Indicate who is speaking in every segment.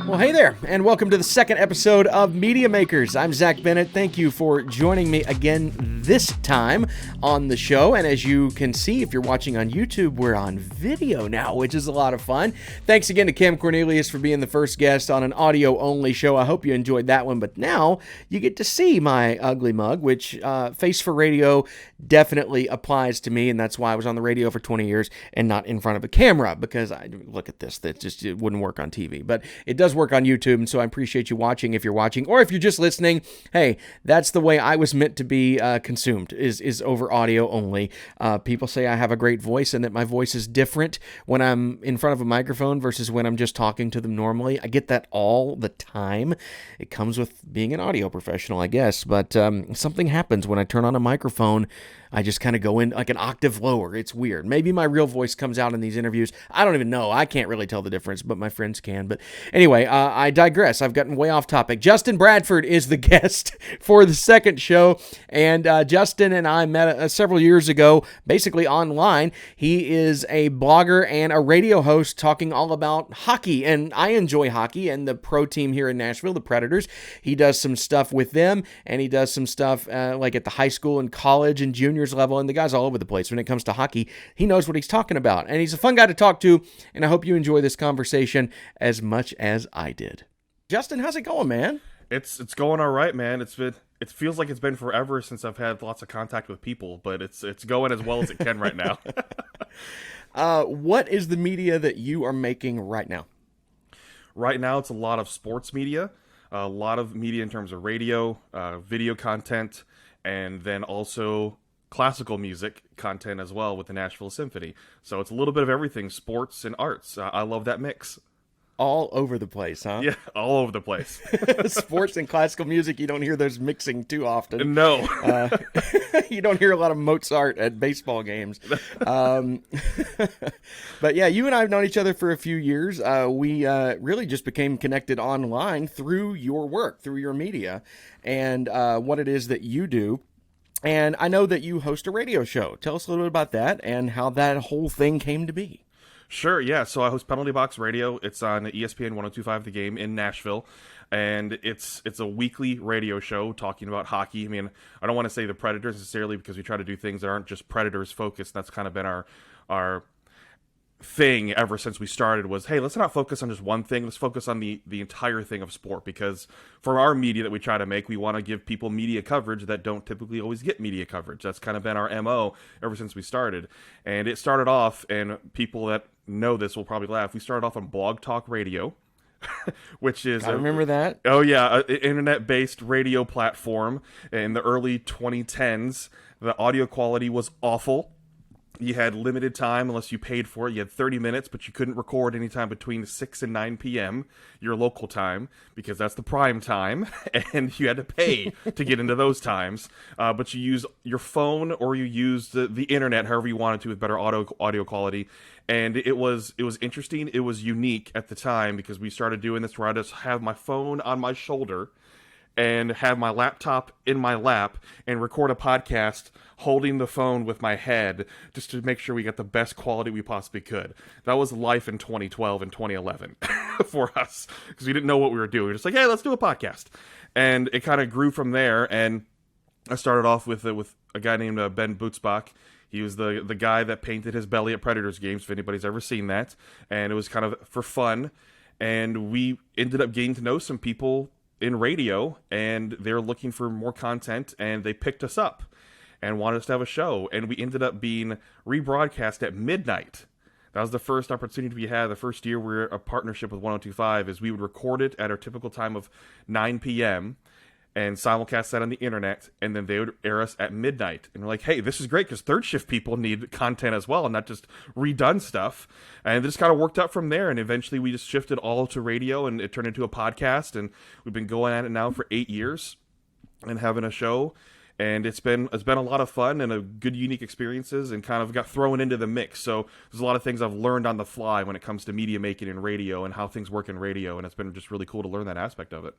Speaker 1: Well, hey there, and welcome to the second episode of Media Makers. I'm Zach Bennett. Thank you for joining me again this time on the show. And as you can see, if you're watching on YouTube, we're on video now, which is a lot of fun. Thanks again to Cam Cornelius for being the first guest on an audio-only show. I hope you enjoyed that one. But now you get to see my ugly mug, which Face for Radio definitely applies to me. And that's why I was on the radio for 20 years and not in front of a camera, because I look at this, it wouldn't work on TV. But it does work on YouTube, and so I appreciate you watching if you're watching, or if you're just listening. Hey, that's the way I was meant to be consumed, is over audio only. People say I have a great voice and that my voice is different when I'm in front of a microphone versus when I'm just talking to them normally. I get that all the time. It comes with being an audio professional, I guess, but something happens when I turn on a microphone. I just kind of go in like an octave lower. It's weird. Maybe my real voice comes out in these interviews. I don't even know. I can't really tell the difference, but my friends can. But anyway, I digress. I've gotten way off topic. Justin Bradford is the guest for the second show, and Justin and I met several years ago, basically online. He is a blogger and a radio host talking all about hockey, and I enjoy hockey and the pro team here in Nashville, the Predators. He does some stuff with them, and he does some stuff like at the high school and college and juniors level, and the guy's all over the place when it comes to hockey. He knows what he's talking about, and he's a fun guy to talk to, and I hope you enjoy this conversation as much as I did. Justin, how's it going, man?
Speaker 2: It's going all right, man. It feels like it's been forever since I've had lots of contact with people, but it's going as well as it can right now.
Speaker 1: What is the media that you are making right now?
Speaker 2: Right now, it's a lot of sports media, a lot of media in terms of radio, video content, and then also classical music content as well with the Nashville Symphony. So it's a little bit of everything, sports and arts. I love that mix.
Speaker 1: All over the place, huh?
Speaker 2: Yeah, all over the place.
Speaker 1: Sports and classical music, you don't hear those mixing too often.
Speaker 2: No.
Speaker 1: You don't hear a lot of Mozart at baseball games. But yeah, you and I have known each other for a few years. We really just became connected online through your work, through your media, and what it is that you do. And I know that you host a radio show. Tell us a little bit about that and how that whole thing came to be.
Speaker 2: Sure, yeah. So I host Penalty Box Radio. It's on ESPN 102.5 The Game in Nashville, and it's a weekly radio show talking about hockey. I mean, I don't want to say the Predators necessarily because we try to do things that aren't just Predators focused. That's kind of been our thing ever since we started was, hey, let's not focus on just one thing. Let's focus on the entire thing of sport, because for our media that we try to make, we want to give people media coverage that don't typically always get media coverage. That's kind of been our MO ever since we started. And it started off, and people that know this will probably laugh, we started off on Blog Talk Radio, which is...
Speaker 1: I remember that.
Speaker 2: Oh, yeah, an internet-based radio platform in the early 2010s. The audio quality was awful. You had limited time unless you paid for it. You had 30 minutes, but you couldn't record anytime between 6 and 9 p.m., your local time, because that's the prime time, and you had to pay to get into those times. But you use your phone or you use the internet, however you wanted to, with better audio quality. And it was interesting. It was unique at the time because we started doing this where I just have my phone on my shoulder and have my laptop in my lap and record a podcast holding the phone with my head just to make sure we get the best quality we possibly could. That was life in 2012 and 2011 for us, because we didn't know what we were doing. We were just like, hey, let's do a podcast. And it kind of grew from there, and I started off with a guy named Ben Bootsbach. He was the guy that painted his belly at Predators games, if anybody's ever seen that. And it was kind of for fun. And we ended up getting to know some people in radio, and they're looking for more content, and they picked us up and wanted us to have a show, and we ended up being rebroadcast at midnight. That was the first opportunity we had. The first year we were a partnership with 102.5 is we would record it at our typical time of 9 p.m. and simulcast that on the internet, and then they would air us at midnight. And we're like, hey, this is great, because third shift people need content as well, not just redone stuff. And it just kind of worked out from there, and eventually we just shifted all to radio, and it turned into a podcast, and we've been going at it now for 8 years and having a show. And it's been a lot of fun and a good, unique experiences, and kind of got thrown into the mix. So there's a lot of things I've learned on the fly when it comes to media making in radio and how things work in radio, and it's been just really cool to learn that aspect of it.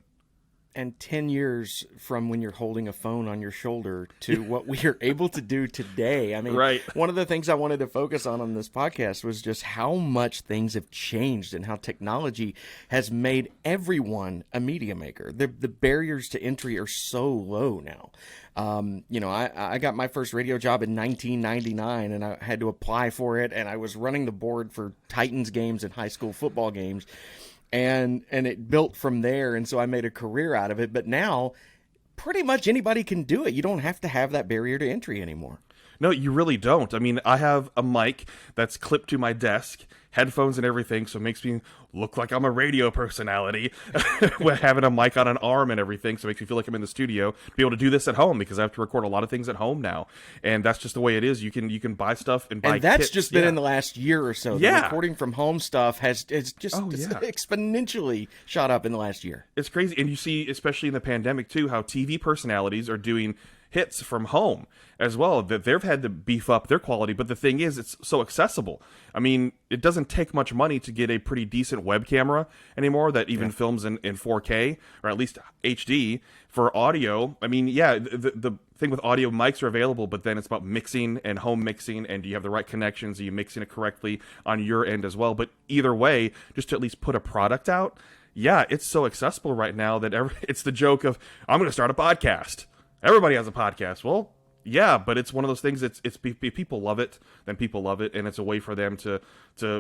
Speaker 1: and 10 years from when you're holding a phone on your shoulder to what we are able to do today. I mean,
Speaker 2: Right.
Speaker 1: One of the things I wanted to focus on this podcast was just how much things have changed and how technology has made everyone a media maker. The barriers to entry are so low now. I got my first radio job in 1999, and I had to apply for it, and I was running the board for Titans games and high school football games, and it built from there, and so I made a career out of it. But now, pretty much anybody can do it. You don't have to have that barrier to entry anymore.
Speaker 2: No, you really don't. I mean, I have a mic that's clipped to my desk, headphones and everything, so it makes me look like I'm a radio personality. With having a mic on an arm and everything, so it makes me feel like I'm in the studio. To be able to do this at home, because I have to record a lot of things at home now, and that's just the way it is. You can buy stuff and buy.
Speaker 1: And that's
Speaker 2: kits.
Speaker 1: just been in the last year or so.
Speaker 2: Yeah.
Speaker 1: The recording from home stuff has exponentially shot up in the last year.
Speaker 2: It's crazy, and you see, especially in the pandemic too, how TV personalities are doing hits from home as well, that they've had to beef up their quality. But the thing is, it's so accessible. I mean, it doesn't take much money to get a pretty decent web camera anymore that even films in 4K or at least HD. For audio, I mean, the thing with audio, mics are available, but then it's about mixing and home mixing, and do you have the right connections? Are you mixing it correctly on your end as well? But either way, just to at least put a product out, it's so accessible right now that it's the joke of, I'm going to start a podcast. Everybody has a podcast. Well, yeah, but it's one of those things. It's people love it, then people love it, and it's a way for them to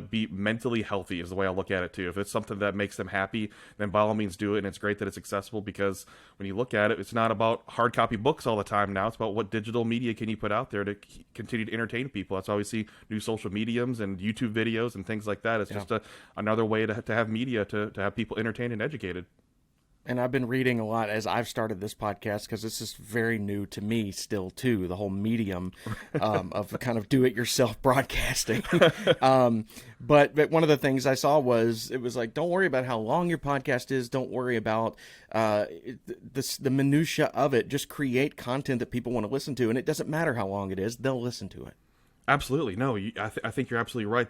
Speaker 2: be mentally healthy. Is the way I look at it too. If it's something that makes them happy, then by all means do it. And it's great that it's accessible, because when you look at it, it's not about hard copy books all the time now. It's about what digital media can you put out there to continue to entertain people. That's why we see new social mediums and YouTube videos and things like that. It's just another way to have media to have people entertained and educated.
Speaker 1: And I've been reading a lot as I've started this podcast, because this is very new to me still, too, the whole medium of kind of do-it-yourself broadcasting. But one of the things I saw was, it was like, don't worry about how long your podcast is. Don't worry about the minutia of it. Just create content that people want to listen to. And it doesn't matter how long it is. They'll listen to it.
Speaker 2: Absolutely. No, I think you're absolutely right.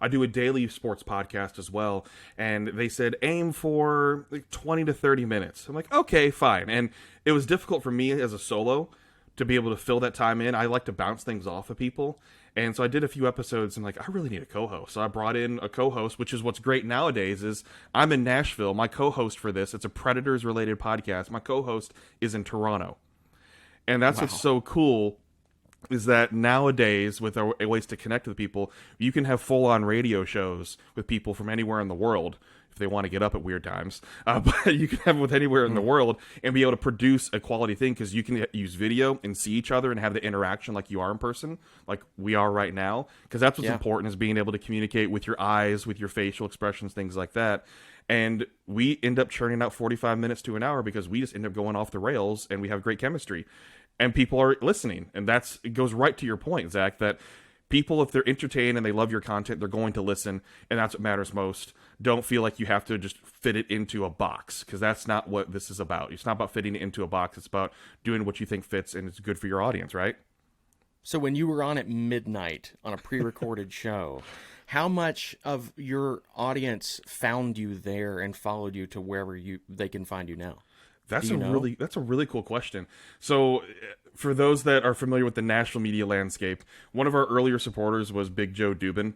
Speaker 2: I do a daily sports podcast as well, and they said aim for like 20 to 30 minutes. I'm like, okay, fine. And it was difficult for me as a solo to be able to fill that time in. I like to bounce things off of people. And so I did a few episodes, and like, I really need a co-host. So I brought in a co-host, which is what's great nowadays is I'm in Nashville. My co-host for this, it's a Predators-related podcast. My co-host is in Toronto. And that's what's so cool, is that nowadays, with our ways to connect with people, you can have full-on radio shows with people from anywhere in the world if they want to get up at weird times. But you can have them with anywhere in the world and be able to produce a quality thing, because you can use video and see each other and have the interaction like you are in person, like we are right now. Because that's what's important, is being able to communicate with your eyes, with your facial expressions, things like that. And we end up churning out 45 minutes to an hour because we just end up going off the rails, and we have great chemistry. And people are listening. And it goes right to your point, Zach, that people, if they're entertained and they love your content, they're going to listen. And that's what matters most. Don't feel like you have to just fit it into a box, because that's not what this is about. It's not about fitting it into a box. It's about doing what you think fits and it's good for your audience, right?
Speaker 1: So when you were on at midnight on a pre-recorded show, how much of your audience found you there and followed you to wherever they can find you now?
Speaker 2: That's a really cool question. So for those that are familiar with the Nashville media landscape, one of our earlier supporters was Big Joe Dubin,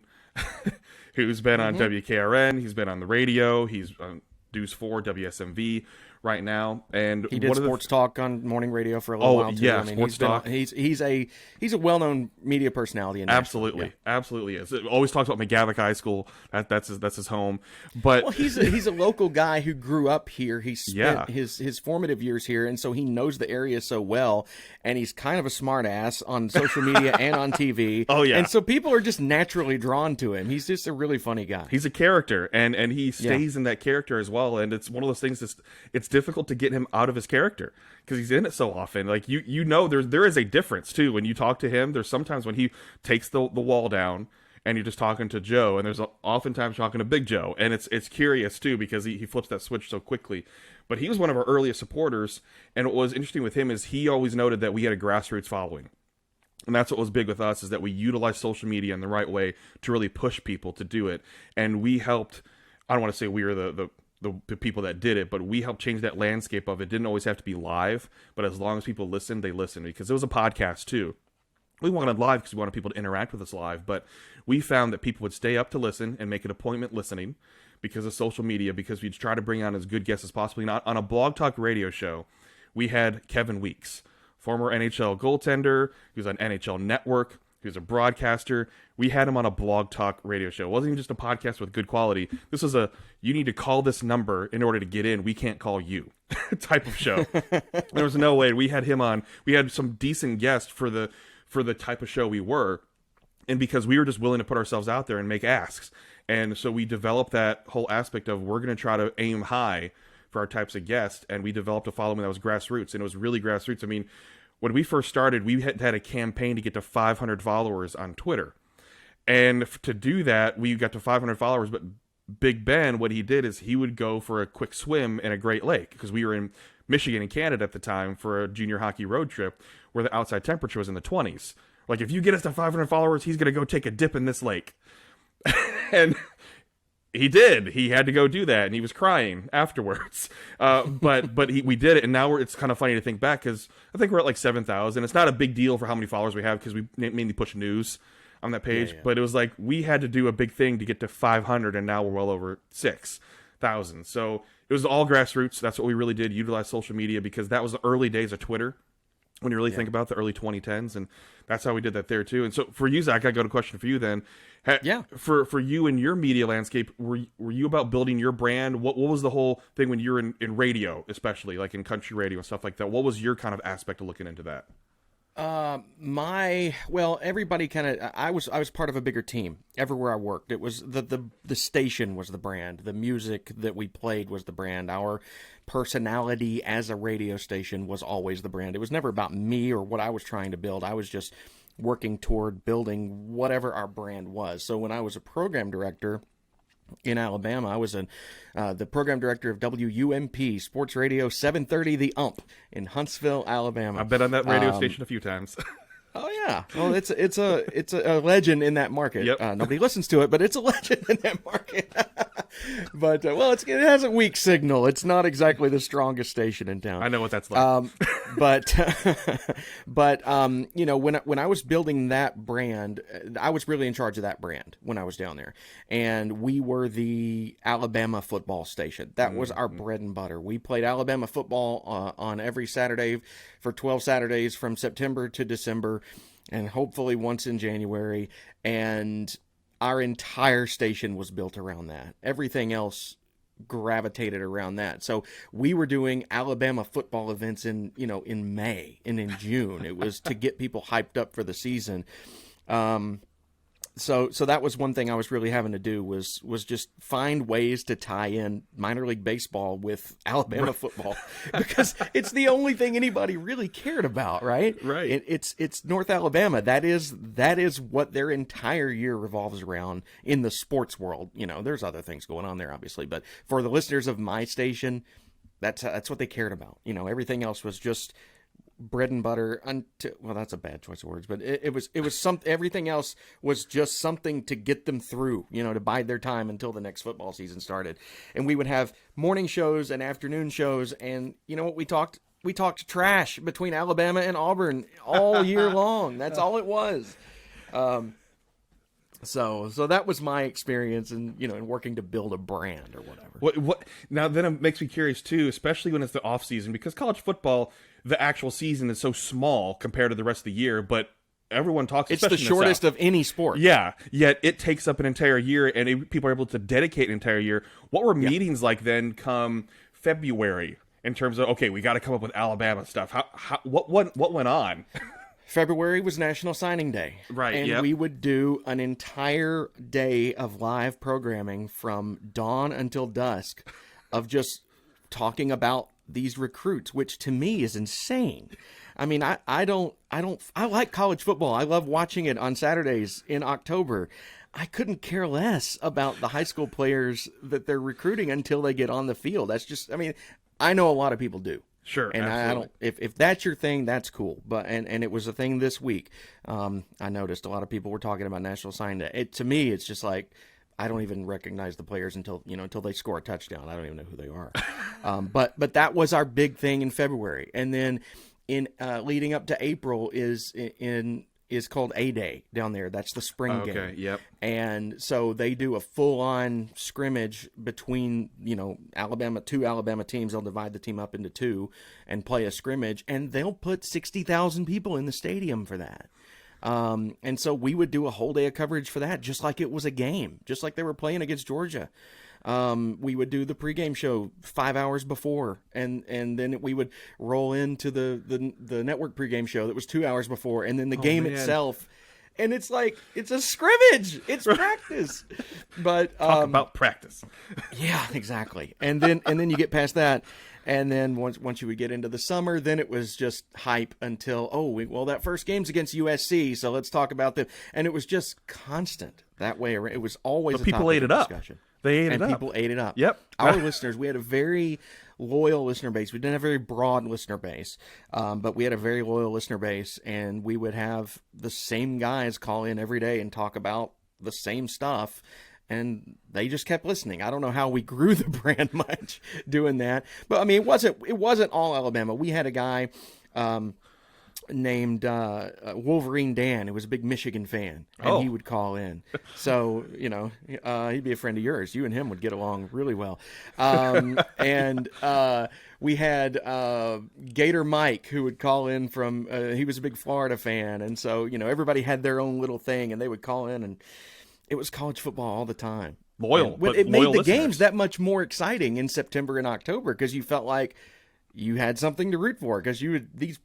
Speaker 2: who's been on WKRN. He's been on the radio. He's on Deuce 4, WSMV right now, and
Speaker 1: he did sports talk on morning radio for a little while too.
Speaker 2: Yeah, I mean, sports talk.
Speaker 1: He's a well-known media personality in Nashville.
Speaker 2: Absolutely is. Always talks about McGavock High School. That's his home. But
Speaker 1: he's a local guy who grew up here. He spent his formative years here, and so he knows the area so well. And he's kind of a smart ass on social media and on TV.
Speaker 2: Oh yeah,
Speaker 1: and so people are just naturally drawn to him. He's just a really funny guy.
Speaker 2: He's a character, and he stays in that character as well. And it's one of those things it's difficult to get him out of his character, because he's in it so often. Like you know, there is a difference too when you talk to him. There's sometimes when he takes the wall down and you're just talking to Joe, and there's oftentimes talking to Big Joe, and it's curious too, because he flips that switch so quickly. But he was one of our earliest supporters, and what was interesting with him is he always noted that we had a grassroots following. And that's what was big with us, is that we utilized social media in the right way to really push people to do it. And we helped, I don't want to say we were the the people that did it, but we helped change that landscape of it. Didn't always have to be live, but as long as people listened, they listened, because it was a podcast too. We wanted live because we wanted people to interact with us live, but we found that people would stay up to listen and make an appointment listening because of social media, because we'd try to bring on as good guests as possible. Not on a Blog Talk radio show, we had Kevin Weeks, former NHL goaltender. He was on NHL Network. He was a broadcaster. We had him on a Blog Talk radio show. It wasn't even just a podcast with good quality. This was you need to call this number in order to get in. We can't call you type of show. There was no way. We had him on. We had some decent guests for the type of show we were, and because we were just willing to put ourselves out there and make asks. And so we developed that whole aspect of we're going to try to aim high for our types of guests, and we developed a following that was grassroots, and it was really grassroots. I mean, when we first started, we had a campaign to get to 500 followers on Twitter. And to do that, we got to 500 followers, but Big Ben, what he did is he would go for a quick swim in a Great Lake, because we were in Michigan and Canada at the time for a junior hockey road trip where the outside temperature was in the 20s. Like, if you get us to 500 followers, he's going to go take a dip in this lake. And he did. He had to go do that, and he was crying afterwards. We did it, and now it's kind of funny to think back, because I think we're at like 7,000. It's not a big deal for how many followers we have, because we mainly push news on that page. Yeah. But it was like we had to do a big thing to get to 500, and now we're well over 6,000. So it was all grassroots. That's what we really did, utilize social media, because that was the early days of Twitter, when you really think about the early 2010s, and that's how we did that there too. And so for you, Zach, I got a question for you then. For you and your media landscape, were you about building your brand? What was the whole thing when you were in radio, especially like in country radio and stuff like that? What was your kind of aspect of looking into that?
Speaker 1: Everybody kind of, I was part of a bigger team everywhere I worked. It was the station was the brand. The music that we played was the brand. Our personality as a radio station was always the brand. It was never about me or what I was trying to build. I was just working toward building whatever our brand was. So when I was a program director in Alabama, I was the program director of WUMP Sports Radio 730 The Ump in Huntsville, Alabama.
Speaker 2: I've been on that radio station a few times.
Speaker 1: Oh yeah, well it's a legend in that market.
Speaker 2: Yep.
Speaker 1: Nobody listens to it, but it's a legend in that market. But it has a weak signal. It's not exactly the strongest station in town.
Speaker 2: I know what that's like.
Speaker 1: When I was building that brand, I was really in charge of that brand when I was down there, and we were the Alabama football station. That was our bread and butter. We played Alabama football on every Saturday for 12 Saturdays from September to December, and hopefully once in January. And our entire station was built around that. Everything else gravitated around that. So we were doing Alabama football events in May and in June. It was to get people hyped up for the season. So that was one thing I was really having to do was just find ways to tie in minor league baseball with Alabama football, because it's the only thing anybody really cared about, right?
Speaker 2: Right.
Speaker 1: It's North Alabama. That is what their entire year revolves around in the sports world. There's other things going on there, obviously, but for the listeners of my station, that's what they cared about. Everything else was just bread and butter that's a bad choice of words, but it was everything else was just something to get them through, to bide their time until the next football season started. And we would have morning shows and afternoon shows, and what we talked trash between Alabama and Auburn all year long. That's all it was. So that was my experience in working to build a brand or whatever.
Speaker 2: What now then it makes me curious too, especially when it's the off season, because college football, the actual season is so small compared to the rest of the year, but everyone talks.
Speaker 1: It's the shortest of any sport.
Speaker 2: Yeah, yet it takes up an entire year, and people are able to dedicate an entire year. What were meetings like then come February in terms of, okay, we got to come up with Alabama stuff? What went on?
Speaker 1: February was National Signing Day.
Speaker 2: Right,
Speaker 1: and we would do an entire day of live programming from dawn until dusk of just talking about these recruits, which to me is insane. I mean, I like college football. I love watching it on Saturdays in October. I couldn't care less about the high school players that they're recruiting until they get on the field. That's just, I know a lot of people do.
Speaker 2: Sure.
Speaker 1: And absolutely. I don't, if that's your thing, that's cool. But, and it was a thing this week. I noticed a lot of people were talking about National Signing Day. To me, it's just like, I don't even recognize the players until they score a touchdown. I don't even know who they are. But that was our big thing in February. And then in leading up to April is called A-Day down there. That's the spring game.
Speaker 2: Okay, yep.
Speaker 1: And so they do a full-on scrimmage between, two Alabama teams. They'll divide the team up into two and play a scrimmage, and they'll put 60,000 people in the stadium for that. And so we would do a whole day of coverage for that, just like it was a game, just like they were playing against Georgia. We would do the pregame show 5 hours before, and then we would roll into the network pregame show that was 2 hours before, and then the game itself. And it's like, it's a scrimmage. It's practice. But
Speaker 2: talk about practice.
Speaker 1: Yeah, exactly. And then you get past that. And then once you would get into the summer, then it was just hype until, that first game's against USC, so let's talk about them. And it was just constant that way. It was always
Speaker 2: but
Speaker 1: a
Speaker 2: people
Speaker 1: topic
Speaker 2: ate it
Speaker 1: of
Speaker 2: up.
Speaker 1: discussion.
Speaker 2: They ate it up.
Speaker 1: And people ate it up.
Speaker 2: Yep.
Speaker 1: Our listeners, we had a very loyal listener base. We didn't have a very broad listener base, but we had a very loyal listener base, and we would have the same guys call in every day and talk about the same stuff. And they just kept listening. I don't know how we grew the brand much doing that, but I mean, it wasn't all Alabama. We had a guy named Wolverine Dan, who was a big Michigan fan, and he would call in. So he'd be a friend of yours. You and him would get along really well. And we had Gator Mike, who would call in from. He was a big Florida fan, and so everybody had their own little thing, and they would call in and. It was college football all the time.
Speaker 2: Loyal.
Speaker 1: But it made the games that much more exciting in September and October because you felt like you had something to root for because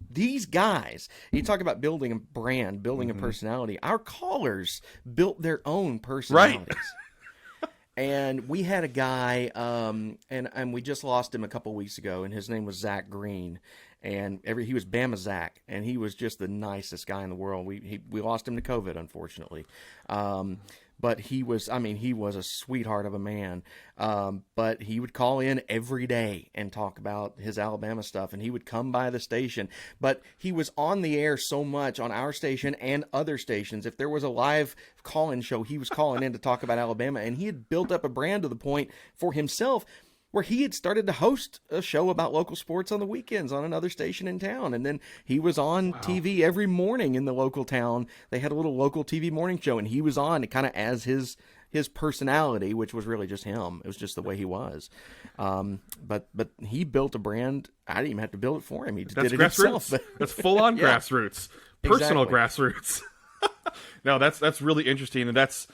Speaker 1: these guys. You talk about building a brand, building a personality. Our callers built their own personalities. Right. And we had a guy, and we just lost him a couple weeks ago, and his name was Zach Green. And he was Bama Zach, and he was just the nicest guy in the world. We lost him to COVID, unfortunately. But he was a sweetheart of a man. But he would call in every day and talk about his Alabama stuff, and he would come by the station. But he was on the air so much on our station and other stations. If there was a live call-in show, he was calling in to talk about Alabama, and he had built up a brand to the point for himself where he had started to host a show about local sports on the weekends on another station in town. And then he was on TV every morning in the local town. They had a little local TV morning show, and he was on kind of as his personality, which was really just him. It was just the way he was. But he built a brand. I didn't even have to build it for him. He just did it himself.
Speaker 2: That's full-on grassroots. Personal grassroots. No, that's really interesting, and that's...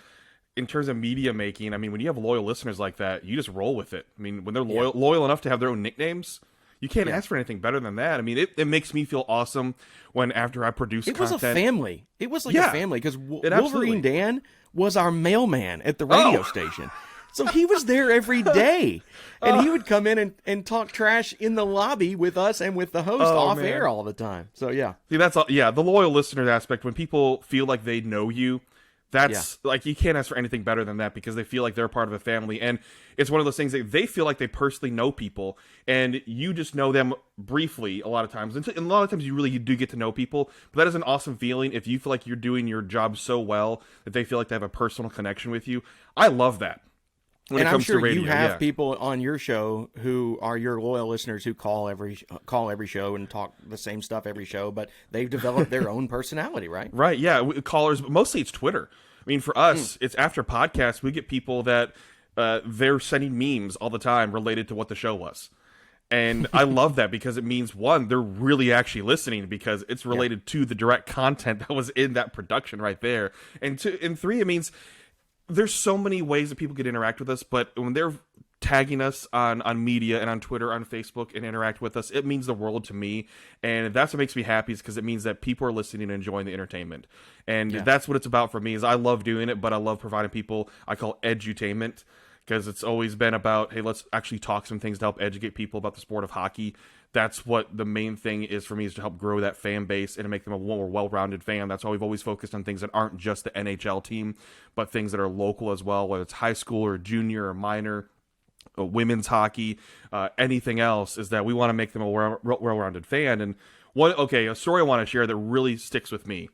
Speaker 2: In terms of media making, I mean, when you have loyal listeners like that, you just roll with it. I mean, when they're loyal enough to have their own nicknames, you can't ask for anything better than that. I mean, it makes me feel awesome when after I produce content.
Speaker 1: It was a family. It was like a family because Wolverine Dan was our mailman at the radio station. So he was there every day, and he would come in and talk trash in the lobby with us and with the host off air all the time. So, yeah.
Speaker 2: See, that's all, the loyal listener aspect, when people feel like they know you, that's like, you can't ask for anything better than that because they feel like they're part of a family. And it's one of those things that they feel like they personally know people and you just know them briefly a lot of times. And a lot of times you really do get to know people, but that is an awesome feeling. If you feel like you're doing your job so well that they feel like they have a personal connection with you. I love that.
Speaker 1: And I'm sure you have people on your show who are your loyal listeners who call every show and talk the same stuff every show, but they've developed their own personality, right?
Speaker 2: Right, yeah. Callers, mostly it's Twitter. I mean, for us, it's after podcasts, we get people that they're sending memes all the time related to what the show was. And I love that because it means, one, they're really actually listening because it's related to the direct content that was in that production right there. And three, it means... There's so many ways that people could interact with us, but when they're tagging us on media and on Twitter, on Facebook, and interact with us, it means the world to me. And that's what makes me happy, is because it means that people are listening and enjoying the entertainment. And that's what it's about for me, is I love doing it, but I love providing people, I call edutainment, because it's always been about, hey, let's actually talk some things to help educate people about the sport of hockey. That's what the main thing is for me, is to help grow that fan base and to make them a more well-rounded fan. That's why we've always focused on things that aren't just the NHL team, but things that are local as well, whether it's high school or junior or minor, women's hockey, anything else, is that we want to make them a well-rounded fan. And a story I want to share that really sticks with me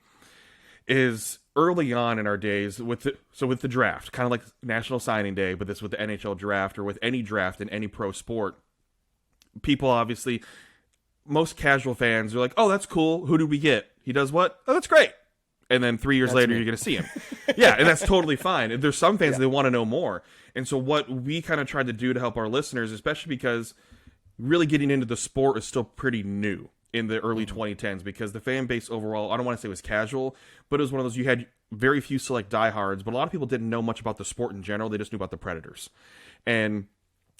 Speaker 2: is early on in our days with the draft, kind of like National Signing Day, but this with the NHL draft or with any draft in any pro sport. People obviously, most casual fans are like, "Oh, that's cool. Who did we get? He does what? Oh, that's great." And then 3 years later, you're going to see him. Yeah, and that's totally fine. And there's some fans that want to know more. And so what we kind of tried to do to help our listeners, especially because really getting into the sport is still pretty new in the early 2010s, because the fan base overall, I don't want to say it was casual, but it was one of those, you had very few select diehards, but a lot of people didn't know much about the sport in general. They just knew about the Predators. And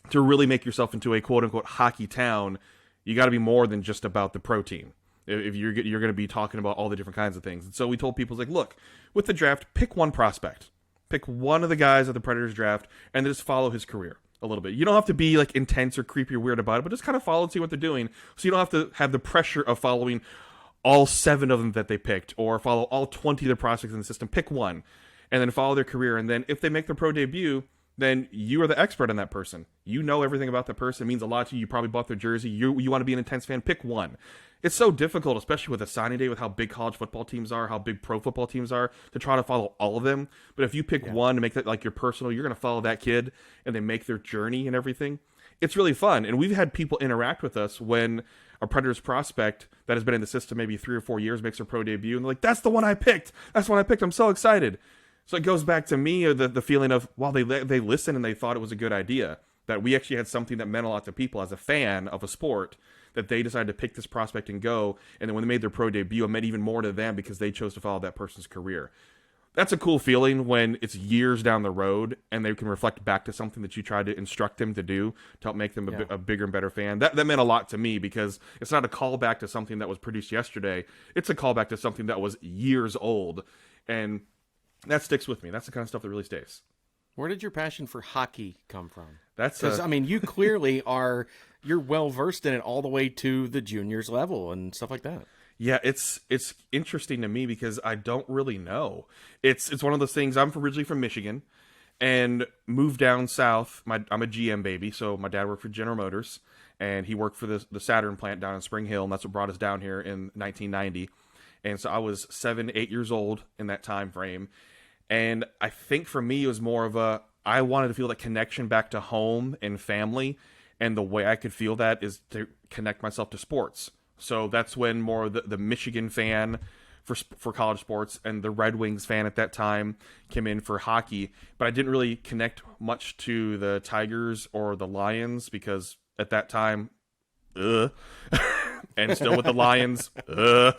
Speaker 2: to really make yourself into a quote-unquote hockey town, you got to be more than just about the pro team. If you're going to be talking about all the different kinds of things. And so we told people, like, look, with the draft, pick one prospect. Pick one of the guys at the Predators draft, and then just follow his career a little bit. You don't have to be, like, intense or creepy or weird about it, but just kind of follow and see what they're doing, so you don't have to have the pressure of following all 7 of them that they picked, or follow all 20 of the prospects in the system. Pick one, and then follow their career. And then if they make their pro debut, then you are the expert on that person. You know everything about that person. It means a lot to you. You probably bought their jersey. You want to be an intense fan. Pick one. It's so difficult, especially with a signing day, with how big college football teams are, how big pro football teams are, to try to follow all of them. But if you pick one to make that like your personal, you're going to follow that kid, and they make their journey and everything. It's really fun. And we've had people interact with us when a Predators prospect that has been in the system maybe 3 or 4 years makes their pro debut, and they're like, "That's the one I picked. That's the one I picked. I'm so excited." So it goes back to me, the feeling of, wow, they listened and they thought it was a good idea, that we actually had something that meant a lot to people as a fan of a sport, that they decided to pick this prospect and go. And then when they made their pro debut, it meant even more to them because they chose to follow that person's career. That's a cool feeling when it's years down the road and they can reflect back to something that you tried to instruct them to do to help make them a bigger and better fan. That meant a lot to me, because it's not a callback to something that was produced yesterday. It's a callback to something that was years old. And that sticks with me. That's the kind of stuff that really stays.
Speaker 1: Where did your passion for hockey come from?
Speaker 2: That's
Speaker 1: because I mean, you clearly you're well versed in it all the way to the juniors level and stuff like that.
Speaker 2: Yeah, it's interesting to me because I don't really know. It's one of those things. I'm originally from Michigan and moved down south. I'm a GM baby, so my dad worked for General Motors, and he worked for the Saturn plant down in Spring Hill, and that's what brought us down here in 1990. And so I was 7, 8 years old in that time frame. And I think for me, it was more of I wanted to feel that connection back to home and family. And the way I could feel that is to connect myself to sports. So that's when more the Michigan fan for college sports and the Red Wings fan at that time came in for hockey. But I didn't really connect much to the Tigers or the Lions, because at that time, and still with the Lions, so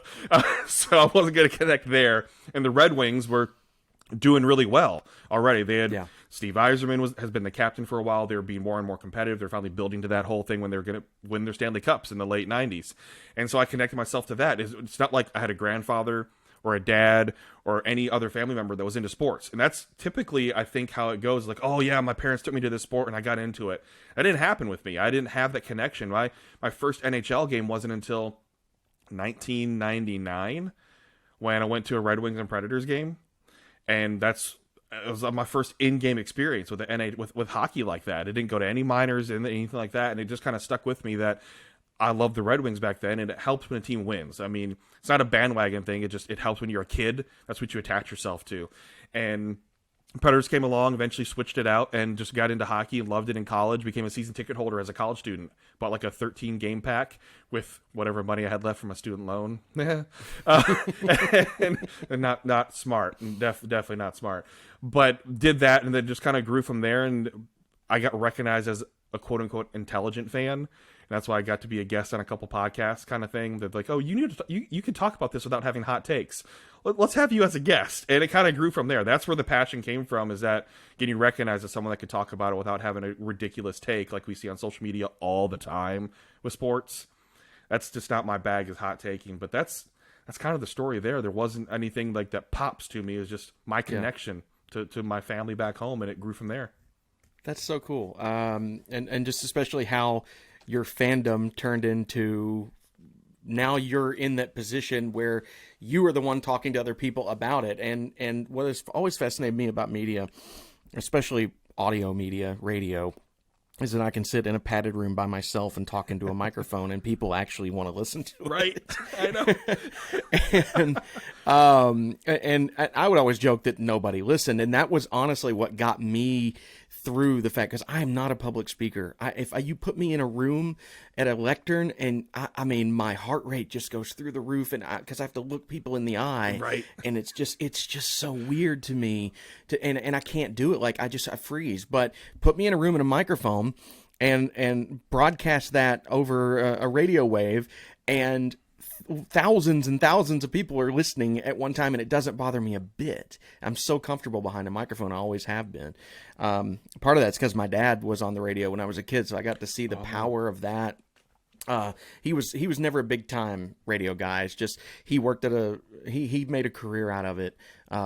Speaker 2: I wasn't going to connect there. And the Red Wings were doing really well already. They had Steve Yzerman has been the captain for a while. They were being more and more competitive. They're finally building to that whole thing when they were going to win their Stanley Cups in the late 90s. And so I connected myself to that. It's not like I had a grandfather or a dad or any other family member that was into sports. And that's typically, I think, how it goes. Like, oh yeah, my parents took me to this sport and I got into it. That didn't happen with me. I didn't have that connection. My first NHL game wasn't until 1999 when I went to a Red Wings and Predators game. And it was my first in-game experience with the NA with hockey like that. It didn't go to any minors and anything like that, and it just kind of stuck with me that I loved the Red Wings back then, and it helps when a team wins. I mean, it's not a bandwagon thing. It helps when you're a kid. That's what you attach yourself to. And Predators came along, eventually switched it out, and just got into hockey and loved it in college. Became a season ticket holder as a college student. Bought like a 13-game pack with whatever money I had left from my student loan. and not smart. Definitely not smart. But did that, and then just kind of grew from there. And I got recognized as a quote-unquote intelligent fan. And that's why I got to be a guest on a couple podcasts, kind of thing. They're like, oh, you can talk about this without having hot takes. Let's have you as a guest. And it kind of grew from there. That's where the passion came from, is that getting recognized as someone that could talk about it without having a ridiculous take like we see on social media all the time with sports. That's just not my bag, is hot taking. But that's kind of the story there. There wasn't anything like that pops to me. It was just my connection to my family back home, and it grew from there.
Speaker 1: That's so cool. And just especially how your fandom turned into, now you're in that position where you are the one talking to other people about it. And what has always fascinated me about media, especially audio media, radio, is that I can sit in a padded room by myself and talk into a microphone, and people actually want to listen to it.
Speaker 2: Right. I know.
Speaker 1: And I would always joke that nobody listened, and that was honestly what got me through the fact, because I am not a public speaker. If you put me in a room at a lectern, and I mean, my heart rate just goes through the roof, and because I have to look people in the eye,
Speaker 2: Right.
Speaker 1: and it's just so weird to me and I can't do it. Like I freeze. But put me in a room and a microphone, and broadcast that over a radio wave, and thousands and thousands of people are listening at one time, and it doesn't bother me a bit. I'm so comfortable behind a microphone. I always have been. Part of that's because my dad was on the radio when I was a kid, so I got to see the power of that. He was never a big time radio guy. It's just he worked at he made a career out of it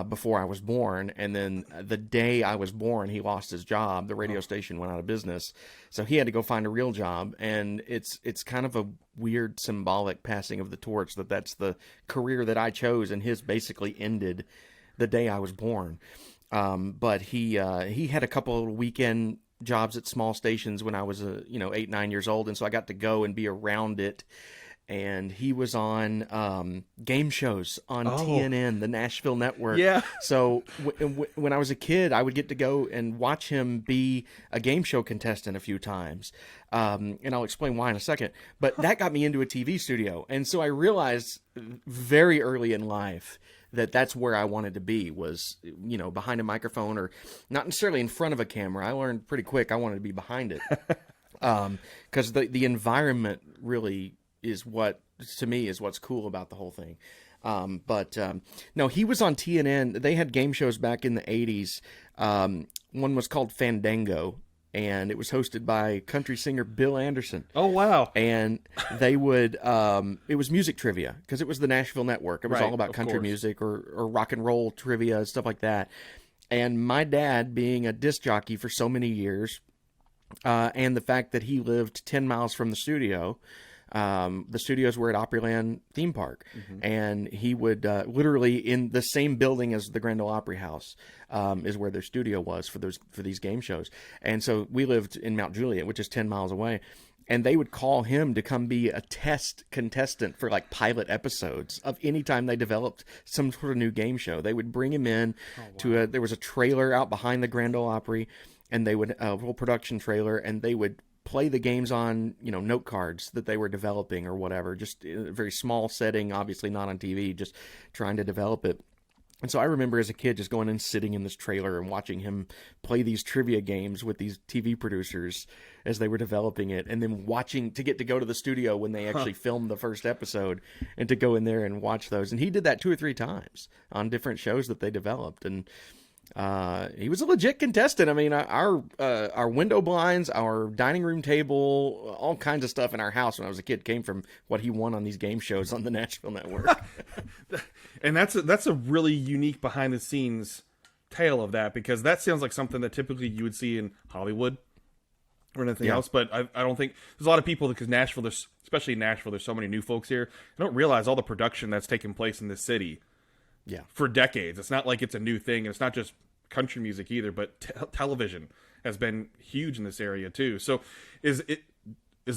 Speaker 1: before I was born, and then the day I was born, he lost his job. The radio station went out of business, so he had to go find a real job. And it's kind of a weird symbolic passing of the torch that's the career that I chose, and his basically ended the day I was born. But he had a couple of weekend jobs at small stations when I was 8, 9 years old, and so I got to go and be around it. And he was on game shows on TNN, the Nashville network.
Speaker 2: Yeah.
Speaker 1: So when I was a kid, I would get to go and watch him be a game show contestant a few times. And I'll explain why in a second. But that got me into a TV studio. And so I realized very early in life that's where I wanted to be, was, behind a microphone, or not necessarily in front of a camera. I learned pretty quick I wanted to be behind it. Because the environment really is what, to me, is what's cool about the whole thing. No, he was on TNN. They had game shows back in the 80s. One was called Fandango, and it was hosted by country singer Bill Anderson.
Speaker 2: Oh, wow.
Speaker 1: And they would, it was music trivia, because it was the Nashville network. It was
Speaker 2: Right,
Speaker 1: all about
Speaker 2: of
Speaker 1: country
Speaker 2: course.
Speaker 1: music or rock and roll trivia, stuff like that. And my dad, being a disc jockey for so many years, and the fact that he lived 10 miles from the studios were at Opryland theme park. And he would literally, in the same building as the Grand Ole Opry House, is where their studio was for these game shows. And so we lived in Mount Juliet, which is 10 miles away. And they would call him to come be a test contestant for like pilot episodes of any time they developed some sort of new game show. They would bring him in there was a trailer out behind the Grand Ole Opry, and they would, a little production trailer, and they would play the games on, note cards that they were developing or whatever, just in a very small setting, obviously not on TV, just trying to develop it. And so I remember as a kid just going and sitting in this trailer and watching him play these trivia games with these TV producers as they were developing it, and then to get to go to the studio when they actually filmed the first episode, and to go in there and watch those. And he did that 2 or 3 times on different shows that they developed. And he was a legit contestant. I mean, our window blinds, our dining room table, all kinds of stuff in our house when I was a kid came from what he won on these game shows on the Nashville network.
Speaker 2: And that's a really unique behind the scenes tale of that, because that sounds like something that typically you would see in Hollywood or anything else. But I don't think there's a lot of people, because Nashville, especially in Nashville, there's so many new folks here. I don't realize all the production that's taken place in this city.
Speaker 1: Yeah.
Speaker 2: For decades. It's not like it's a new thing. And it's not just country music either, but television has been huge in this area too. So is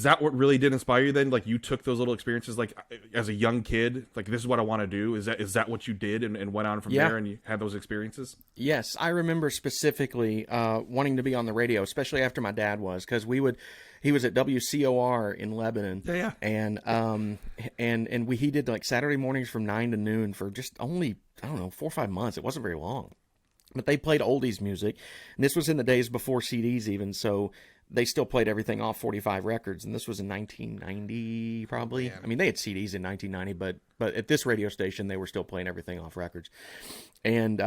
Speaker 2: that what really did inspire you then? Like, you took those little experiences, like as a young kid, like, this is what I want to do. Is that what you did, and went on from there, and you had those experiences? Yes.
Speaker 1: I remember specifically wanting to be on the radio, especially after my dad was, because he was at WCOR in Lebanon.
Speaker 2: Yeah.
Speaker 1: And he did like Saturday mornings from 9 to noon for just only, 4 or 5 months. It wasn't very long, but they played oldies music. And this was in the days before CDs even. So they still played everything off 45 records. And this was in 1990, probably. I mean, they had CDs in 1990, but at this radio station, they were still playing everything off records. And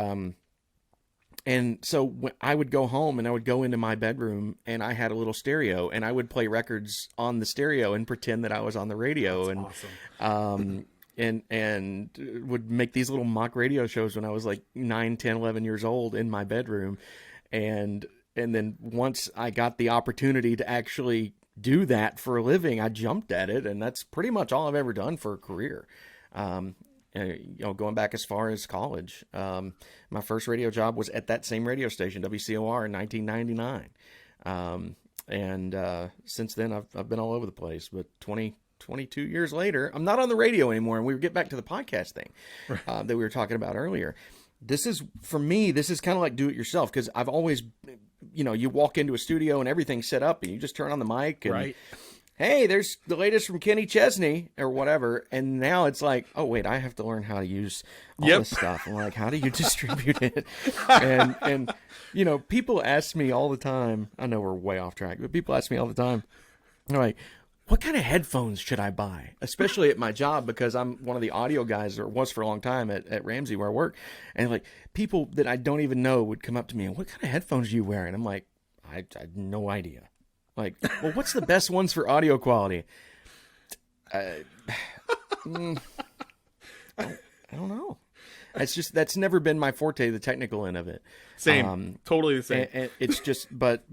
Speaker 1: so I would go home and I would go into my bedroom, and I had a little stereo, and I would play records on the stereo and pretend that I was on the radio.
Speaker 2: That's
Speaker 1: awesome. And would make these little mock radio shows when I was like 9, 10, 11 years old in my bedroom. And then once I got the opportunity to actually do that for a living, I jumped at it. And that's pretty much all I've ever done for a career. Going back as far as college, my first radio job was at that same radio station, WCOR, in 1999. And since then, I've been all over the place. But 22 years later, I'm not on the radio anymore. And we get back to the podcast thing that we were talking about earlier. This is, for me, this is kind of like do it yourself, because I've always, you walk into a studio and everything's set up and you just turn on the mic and, hey, there's the latest from Kenny Chesney or whatever. And now it's like, oh, wait, I have to learn how to use all this stuff. I'm like, how do you distribute it? And people ask me all the time, I know we're way off track, but people ask me all the time, they're like, what kind of headphones should I buy? Especially at my job, because I'm one of the audio guys, or was for a long time at Ramsey where I work. And like people that I don't even know would come up to me and, what kind of headphones are you wearing? I'm like, I had no idea. Like, well, what's the best ones for audio quality? I don't know. That's never been my forte, the technical end of it.
Speaker 2: Same, totally the same.
Speaker 1: And it's just, but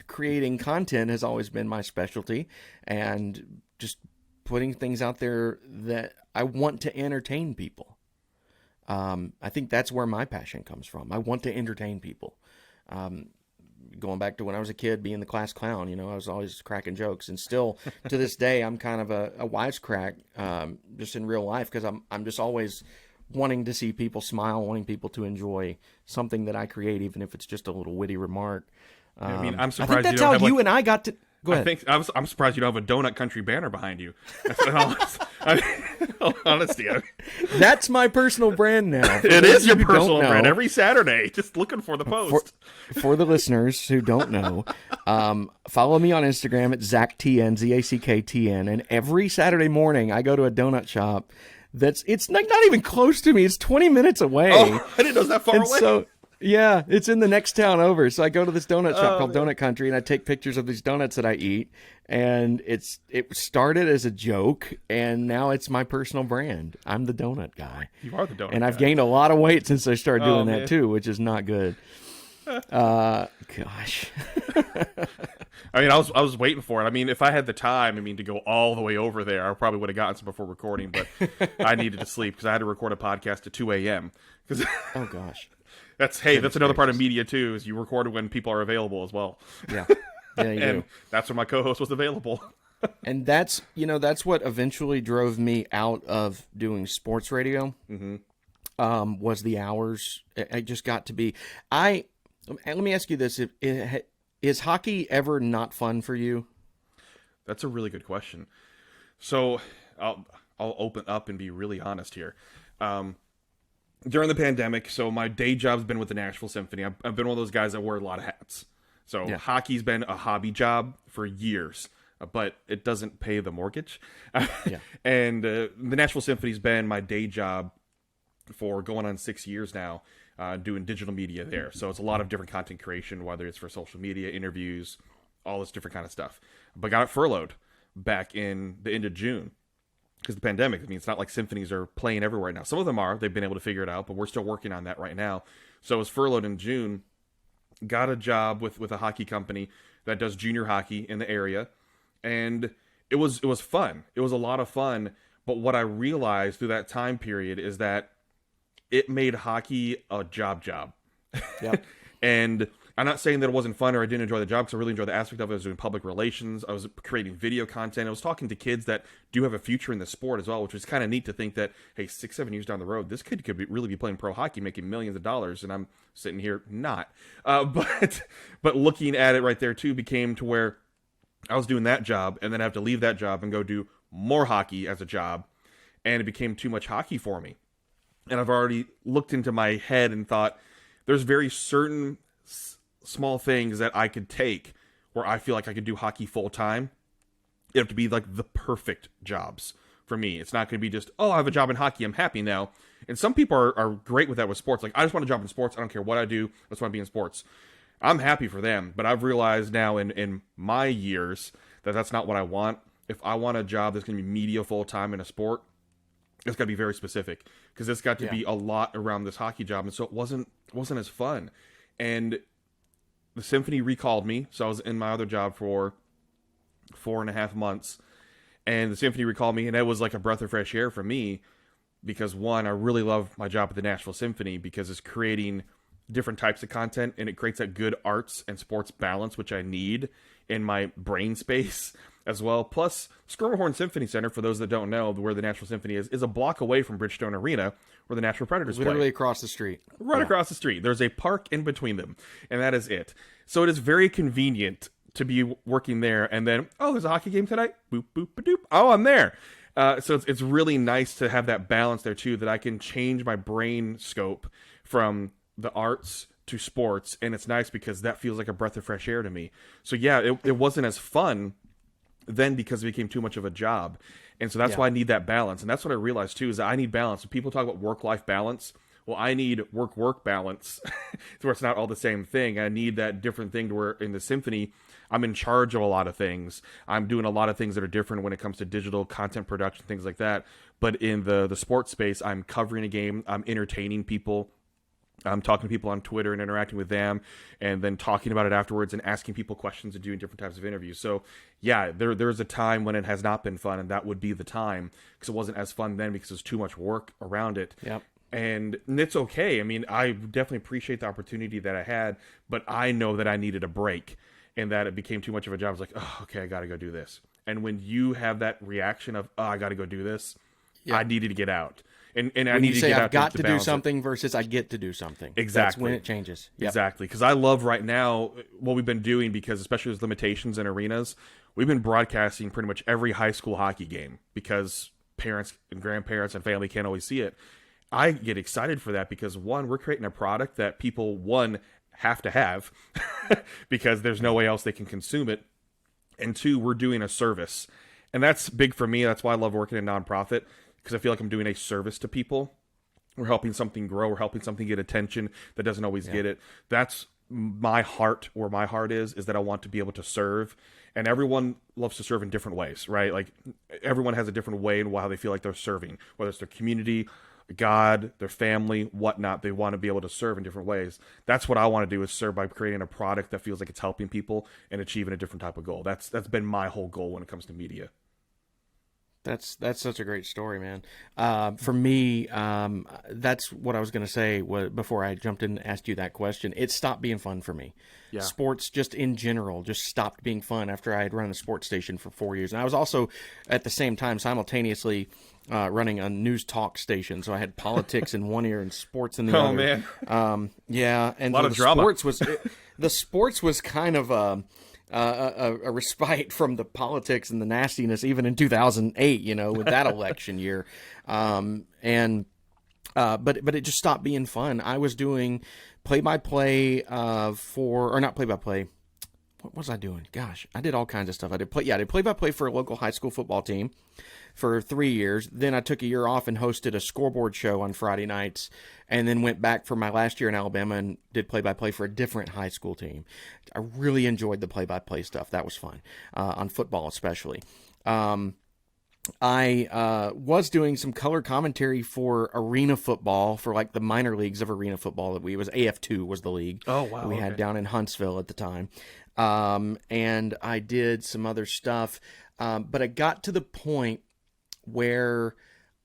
Speaker 1: creating content has always been my specialty, and just putting things out there that I want to entertain people. I think that's where my passion comes from. I want to entertain people. Going back to when I was a kid, being the class clown, I was always cracking jokes, and still to this day, I'm kind of a wisecrack, just in real life, because I'm just always wanting to see people smile, wanting people to enjoy something that I create, even if it's just a little witty remark.
Speaker 2: I'm surprised
Speaker 1: I think that's how you and I got to. Go ahead.
Speaker 2: I'm surprised you don't have a Donut Country banner behind you. Honesty.
Speaker 1: That's my personal brand now.
Speaker 2: It is your personal brand every Saturday. Just looking for the post.
Speaker 1: For the listeners who don't know, follow me on Instagram at ZackTN, ZACKTN, and every Saturday morning I go to a donut shop. It's not even close to me. It's 20 minutes away.
Speaker 2: Oh, I didn't know it was that far away.
Speaker 1: So, yeah, it's in the next town over. So I go to this donut shop called Donut Country, and I take pictures of these donuts that I eat. And it started as a joke, and now it's my personal brand. I'm the donut guy.
Speaker 2: You are the donut guy.
Speaker 1: And I've gained a lot of weight since I started doing that too, which is not good. Gosh.
Speaker 2: I mean, I was waiting for it. I mean, if I had the time, to go all the way over there, I probably would have gotten some before recording, but I needed to sleep because I had to record a podcast at 2 a.m.
Speaker 1: Oh, gosh.
Speaker 2: That's another part of media, too, is you record when people are available as well.
Speaker 1: Yeah. Yeah, you do.
Speaker 2: That's when my co-host was available.
Speaker 1: And that's what eventually drove me out of doing sports radio, was the hours. I just got to be... Let me ask you this. Is hockey ever not fun for you?
Speaker 2: That's a really good question. So I'll open up and be really honest here. During the pandemic, so my day job's been with the Nashville Symphony. I've been one of those guys that wear a lot of hats. So hockey's been a hobby job for years, but it doesn't pay the mortgage. And the Nashville Symphony's been my day job for going on 6 years now. Doing digital media there. So it's a lot of different content creation, whether it's for social media, interviews, all this different kind of stuff. But got it furloughed back in the end of June because the pandemic. It's not like symphonies are playing everywhere right now. Some of them are. They've been able to figure it out, but we're still working on that right now. So I was furloughed in June. Got a job with a hockey company that does junior hockey in the area. And it was fun. It was a lot of fun. But what I realized through that time period is that it made hockey a job. Yep. And I'm not saying that it wasn't fun or I didn't enjoy the job, because I really enjoyed the aspect of it. I was doing public relations. I was creating video content. I was talking to kids that do have a future in the sport as well, which was kind of neat to think that, hey, 6-7 years down the road, this kid could really be playing pro hockey, making millions of dollars, and I'm sitting here not. But looking at it right there, too, became to where I was doing that job, and then I have to leave that job and go do more hockey as a job, and it became too much hockey for me. And I've already looked into my head and thought, there's very certain small things that I could take where I feel like I could do hockey full time. It have to be like the perfect jobs for me. It's not going to be just, oh, I have a job in hockey, I'm happy now. And some people are great with that with sports. Like, I just want a job in sports. I don't care what I do. I just want to be in sports. I'm happy for them. But I've realized now in my years that that's not what I want. If I want a job that's going to be media full time in a sport, it's got to be very specific, because it's got to be a lot around this hockey job. And so it wasn't as fun. And the Symphony recalled me. So I was in my other job for 4.5 months. And the Symphony recalled me. And it was like a breath of fresh air for me. Because, one, I really love my job at the Nashville Symphony, because it's creating different types of content, and it creates that good arts and sports balance, which I need in my brain space as well. Plus, Schermerhorn Symphony Center, for those that don't know where the Nashville Symphony is a block away from Bridgestone Arena, where the Nashville Predators play.
Speaker 1: Literally across the street.
Speaker 2: Right across the street. There's a park in between them, and that is it. So it is very convenient to be working there, and then, oh, there's a hockey game tonight? Boop, boop, ba-doop. Oh, I'm there. So it's really nice to have that balance there, too, that I can change my brain scope from the arts to sports, and it's nice because that feels like a breath of fresh air to me. So, yeah, it wasn't as fun then because it became too much of a job. And so that's why I need that balance. And that's what I realized, too, is that I need balance. When people talk about work-life balance, well, I need work-work balance to where it's not all the same thing. I need that different thing to where in the symphony, I'm in charge of a lot of things. I'm doing a lot of things that are different when it comes to digital content production, things like that. But in the sports space, I'm covering a game. I'm entertaining people. I'm talking to people on Twitter and interacting with them, and then talking about it afterwards and asking people questions and doing different types of interviews. So, yeah, there's a time when it has not been fun, and that would be the time because it wasn't as fun then because there's too much work around it.
Speaker 1: Yep.
Speaker 2: And it's okay. I mean, I definitely appreciate the opportunity that I had, but I know that I needed a break and that it became too much of a job. I was like, oh, okay, I got to go do this. And when you have that reaction of, oh, I got to go do this, I needed to get out. And I need to get out.
Speaker 1: I've got to do
Speaker 2: balance
Speaker 1: something versus I get to do something.
Speaker 2: Exactly.
Speaker 1: That's when it changes. Yep.
Speaker 2: Exactly. Because I love right now what we've been doing because especially with limitations in arenas, we've been broadcasting pretty much every high school hockey game because parents and grandparents and family can't always see it. I get excited for that because, one, we're creating a product that people, one, have to have because there's no way else they can consume it. And two, we're doing a service. And that's big for me. That's why I love working in nonprofit because I feel like I'm doing a service to people. We're helping something grow. We're helping something get attention that doesn't always get it. That's my heart, where my heart is that I want to be able to serve. And everyone loves to serve in different ways, right? Like everyone has a different way in how they feel like they're serving, whether it's their community, God, their family, whatnot. They want to be able to serve in different ways. That's what I want to do, is serve by creating a product that feels like it's helping people and achieving a different type of goal. That's been my whole goal when it comes to media.
Speaker 1: That's such a great story, man. For me, that's what I was going to say before I jumped in and asked you that question. It stopped being fun for me. Yeah. Sports just in general just stopped being fun after I had run the sports station for 4 years. And I was also at the same time simultaneously running a news talk station. So I had politics in one ear and sports in the other.
Speaker 2: Oh, man.
Speaker 1: Yeah. And
Speaker 2: a lot of drama.
Speaker 1: The sports was kind of a respite from the politics and the nastiness, even in 2008, with that election year. But it just stopped being fun. I was doing play-by-play not play-by-play. What was I doing? Gosh, I did all kinds of stuff. I did play-by-play for a local high school football team for 3 years. Then I took a year off and hosted a scoreboard show on Friday nights, and then went back for my last year in Alabama and did play-by-play for a different high school team. I really enjoyed the play-by-play stuff. That was fun, on football especially. I was doing some color commentary for arena football, for like the minor leagues of arena football that it was AF2 was the league.
Speaker 2: Oh, wow.
Speaker 1: We had down in Huntsville at the time. And I did some other stuff. But I got to the point where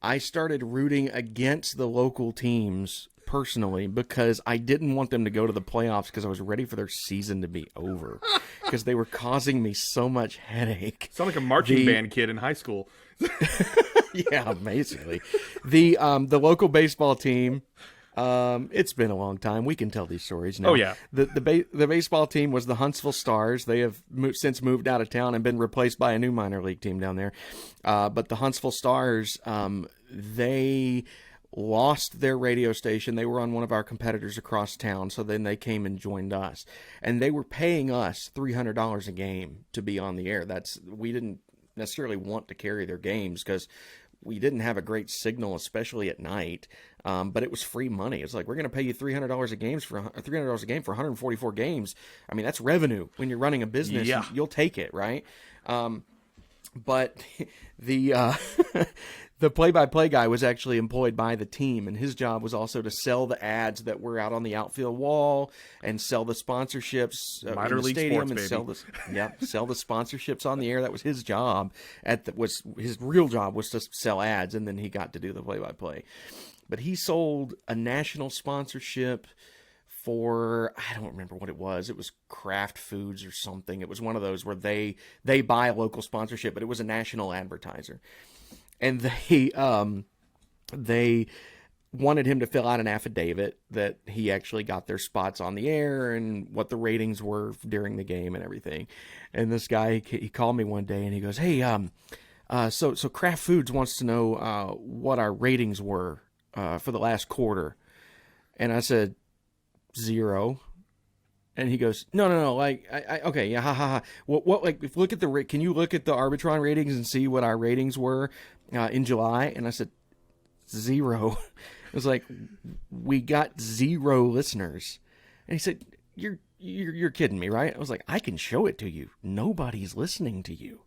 Speaker 1: I started rooting against the local teams personally because I didn't want them to go to the playoffs because I was ready for their season to be over because they were causing me so much headache.
Speaker 2: Sound like a marching band kid in high school.
Speaker 1: Yeah, basically. The local baseball team, it's been a long time. We can tell these stories now.
Speaker 2: Oh, yeah.
Speaker 1: The baseball team was the Huntsville Stars. They have since moved out of town and been replaced by a new minor league team down there. But the Huntsville Stars, they lost their radio station. They were on one of our competitors across town, so then they came and joined us. And they were paying us $300 a game to be on the air. We didn't necessarily want to carry their games because we didn't have a great signal, especially at night. But it was free money. It's like, we're going to pay you $300 a game for 144 games. I mean, that's revenue when you're running a business.
Speaker 2: Yeah.
Speaker 1: You'll take it, right? But the play-by-play guy was actually employed by the team, and his job was also to sell the ads that were out on the outfield wall and sell the sponsorships
Speaker 2: minor
Speaker 1: in the
Speaker 2: league
Speaker 1: stadium
Speaker 2: sports,
Speaker 1: and sell the sponsorships on the air. That was his job. His real job was to sell ads, and then he got to do the play-by-play. But he sold a national sponsorship for, I don't remember what it was. It was Kraft Foods or something. It was one of those where they buy a local sponsorship, but it was a national advertiser. And they wanted him to fill out an affidavit that he actually got their spots on the air and what the ratings were during the game and everything. And this guy, he called me one day and he goes, "Hey, so Kraft Foods wants to know what our ratings were for the last quarter." And I said, 0. And he goes, no, like, okay, yeah, ha, ha, ha. What, like, if look at can you look at the Arbitron ratings and see what our ratings were in July? And I said, 0. It was like, we got 0 listeners. And he said, you're kidding me, right? I was like, I can show it to you. Nobody's listening to you.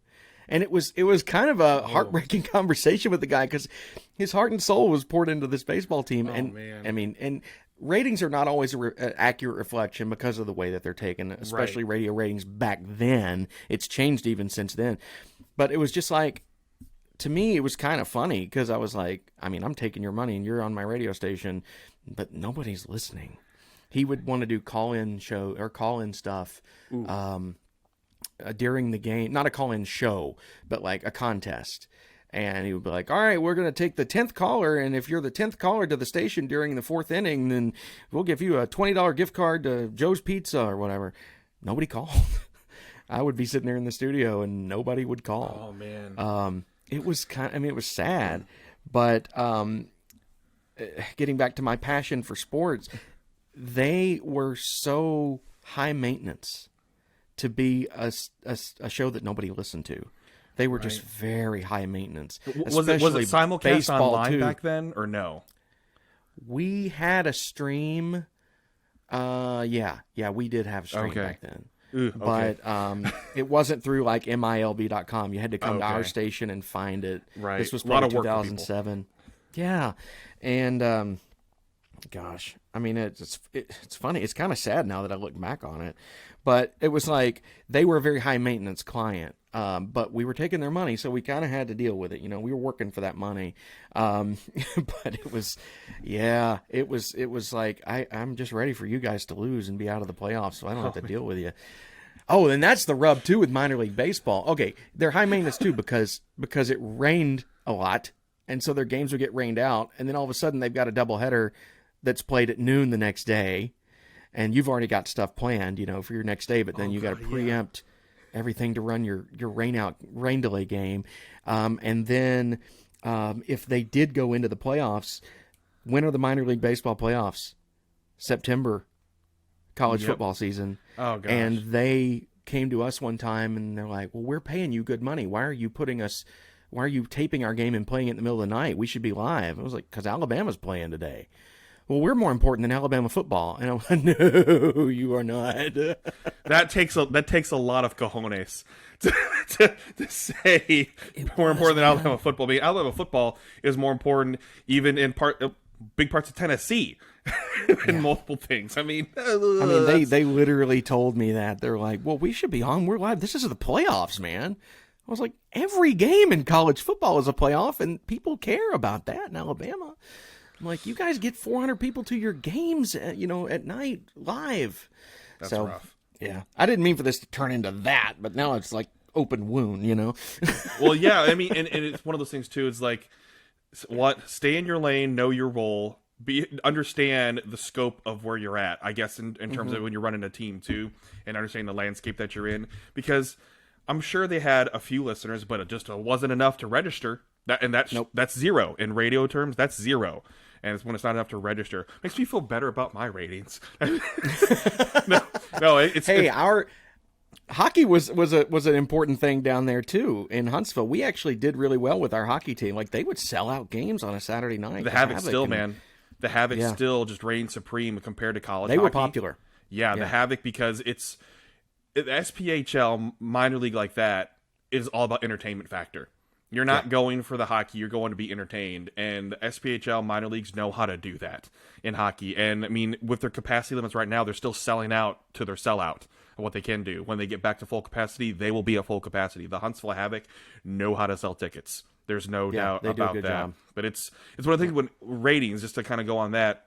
Speaker 1: And it was kind of a heartbreaking conversation with the guy because his heart and soul was poured into this baseball team.
Speaker 2: Man.
Speaker 1: I mean, and ratings are not always an accurate reflection because of the way that they're taken, especially radio ratings back then. It's changed even since then. But it was just like, to me, it was kind of funny because I was like, I mean, I'm taking your money and you're on my radio station, but nobody's listening. He would want to do call-in show or call-in stuff during the game, not a call-in show, but like a contest. And he would be like, all right, we're going to take the 10th caller, and if you're the 10th caller to the station during the 4th inning, then we'll give you a $20 gift card to Joe's Pizza or whatever. Nobody called. I would be sitting there in the studio and nobody would call.
Speaker 2: Oh, man.
Speaker 1: It was it was sad, but getting back to my passion for sports, they were so high maintenance to be a show that nobody listened to. They were just very high maintenance.
Speaker 2: Was it simulcast online back then or no?
Speaker 1: We had a stream. Yeah, we did have a stream back then. But it wasn't through like MILB.com. You had to come to our station and find it.
Speaker 2: Right.
Speaker 1: This was probably 2007. Yeah. And gosh, I mean, it's funny. It's kind of sad now that I look back on it. But it was like they were a very high maintenance client. But we were taking their money, so we kind of had to deal with it. You know, we were working for that money. But it was like, I'm just ready for you guys to lose and be out of the playoffs so I don't have to deal with you. Oh, and that's the rub too with minor league baseball. Okay. They're high maintenance too, because it rained a lot. And so their games would get rained out. And then all of a sudden they've got a doubleheader that's played at noon the next day. And you've already got stuff planned, you know, for your next day, but then you got to preempt everything to run your rain delay game. And then if they did go into the playoffs, when are the minor league baseball playoffs? September, college football season.
Speaker 2: Oh, gosh.
Speaker 1: And they came to us one time and they're like, well, we're paying you good money. Why are you taping our game and playing it in the middle of the night? We should be live. I was like, because Alabama's playing today. Well, we're more important than Alabama football. And I'm like, no, you are not.
Speaker 2: That takes a lot of cojones to say more important than Alabama football. I mean, Alabama football is more important even in big parts of Tennessee in multiple things. I mean,
Speaker 1: they literally told me that. They're like, well, we should be on. We're live. This is the playoffs, man. I was like, every game in college football is a playoff, and people care about that in Alabama. I'm like, you guys get 400 people to your games, at night live.
Speaker 2: That's
Speaker 1: so
Speaker 2: rough.
Speaker 1: Yeah, I didn't mean for this to turn into that, but now it's like open wound,
Speaker 2: Well, yeah, I mean, and it's one of those things too. It's like, stay in your lane, know your role, understand the scope of where you're at. I guess in terms of when you're running a team too, and understanding the landscape that you're in, because I'm sure they had a few listeners, but it just wasn't enough to register. That's 0 in radio terms. That's 0. And it's when it's not enough to register. Makes me feel better about my ratings.
Speaker 1: Our hockey was an important thing down there too in Huntsville. We actually did really well with our hockey team. Like they would sell out games on a Saturday night.
Speaker 2: The Havoc still just reigned supreme compared to college
Speaker 1: hockey.
Speaker 2: They
Speaker 1: were popular.
Speaker 2: Yeah, the Havoc, because it's the SPHL minor league like that is all about entertainment factor. You're not going for the hockey. You're going to be entertained. And the SPHL minor leagues know how to do that in hockey. And, I mean, with their capacity limits right now, they're still selling out to their sellout of what they can do. When they get back to full capacity, they will be at full capacity. The Huntsville Havoc know how to sell tickets. There's no doubt about that. Job. But it's one of the things when ratings, just to kind of go on that,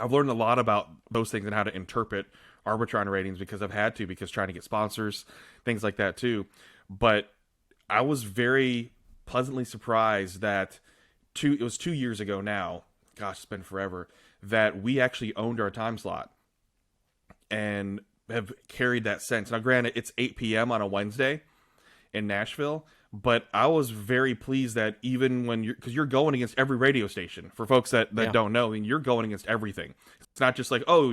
Speaker 2: I've learned a lot about those things and how to interpret Arbitron ratings because I've had to, because trying to get sponsors, things like that too. But I was very pleasantly surprised that it was 2 years ago now, gosh, it's been forever, that we actually owned our time slot and have carried that since. Now, granted, it's 8 p.m. on a Wednesday in Nashville, but I was very pleased that even when because you're going against every radio station, for folks that don't know, I mean, you're going against everything. It's not just like, oh,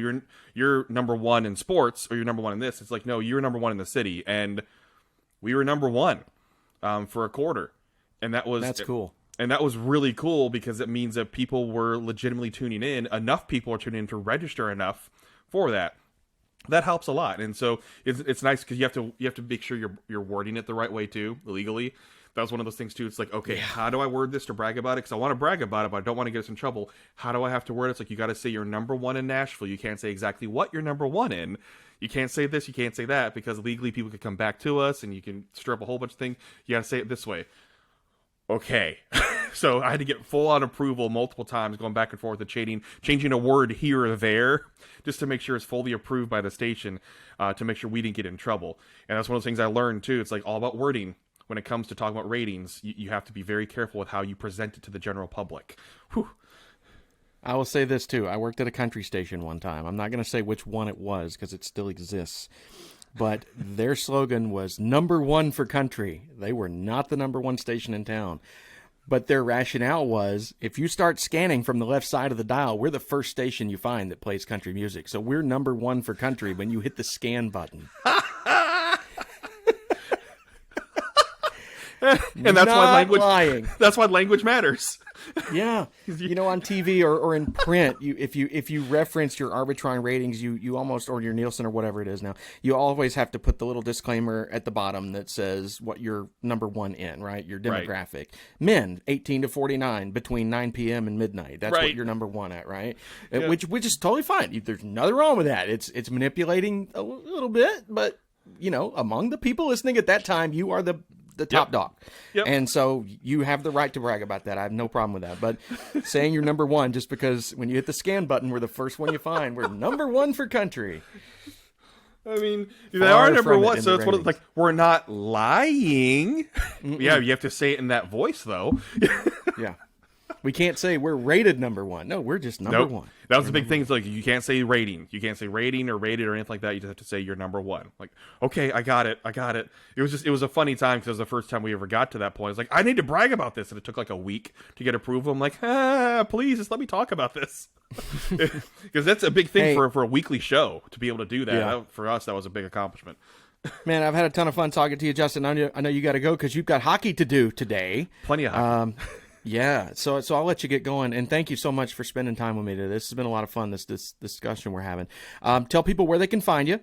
Speaker 2: you're number one in sports or you're number one in this. It's like, no, you're number one in the city, and we were number one for a quarter, and that's
Speaker 1: cool.
Speaker 2: And that was really cool because it means that people were legitimately tuning in. Enough people are tuning in to register enough for that. That helps a lot, and so it's nice because you have to make sure you're wording it the right way too, legally. That was one of those things too. It's like, okay, how do I word this to brag about it? Because I want to brag about it, but I don't want to get us in trouble. How do I have to word it? It's like, you got to say you're number one in Nashville. You can't say exactly what you're number one in. You can't say this, you can't say that, because legally people could come back to us and you can stir up a whole bunch of things. You got to say it this way. Okay. So I had to get full-on approval multiple times, going back and forth and changing a word here or there, just to make sure it's fully approved by the station, to make sure we didn't get in trouble. And that's one of those things I learned, too. It's like all about wording. When it comes to talking about ratings, you have to be very careful with how you present it to the general public. Whew.
Speaker 1: I will say this, too. I worked at a country station one time. I'm not going to say which one it was because it still exists. But their slogan was number one for country. They were not the number one station in town. But their rationale was, if you start scanning from the left side of the dial, we're the first station you find that plays country music. So we're number one for country when you hit the scan button.
Speaker 2: And that's why language matters.
Speaker 1: Yeah. On TV or in print, if you reference your Arbitron ratings, you almost, or your Nielsen or whatever it is now, you always have to put the little disclaimer at the bottom that says what you're number one in, right? Your demographic. Right. Men 18 to 49 between 9 p.m. and midnight. That's what you're number one at, right? Yeah. Which is totally fine. There's nothing wrong with that. It's manipulating a little bit, but among the people listening at that time, you are the top dog. Yep. And so you have the right to brag about that. I have no problem with that. But saying you're number one just because when you hit the scan button, we're the first one you find. We're number one for country.
Speaker 2: I mean, they are number one, so it's like, we're not lying. Yeah, you have to say it in that voice, though.
Speaker 1: Yeah. We can't say we're rated number one. No, we're just number one.
Speaker 2: That was the big thing. It's like, you can't say rating. You can't say rating or rated or anything like that. You just have to say you're number one. Like, okay, I got it. It was a funny time because it was the first time we ever got to that point. It's like, I need to brag about this. And it took like a week to get approval. I'm like, please, just let me talk about this. Because that's a big thing for a weekly show, to be able to do that. Yeah. For us, that was a big accomplishment.
Speaker 1: Man, I've had a ton of fun talking to you, Justin. I know you got to go because you've got hockey to do today.
Speaker 2: Plenty of hockey.
Speaker 1: Yeah, so I'll let you get going, and thank you so much for spending time with me today. This has been a lot of fun, this discussion we're having. Tell people where they can find you.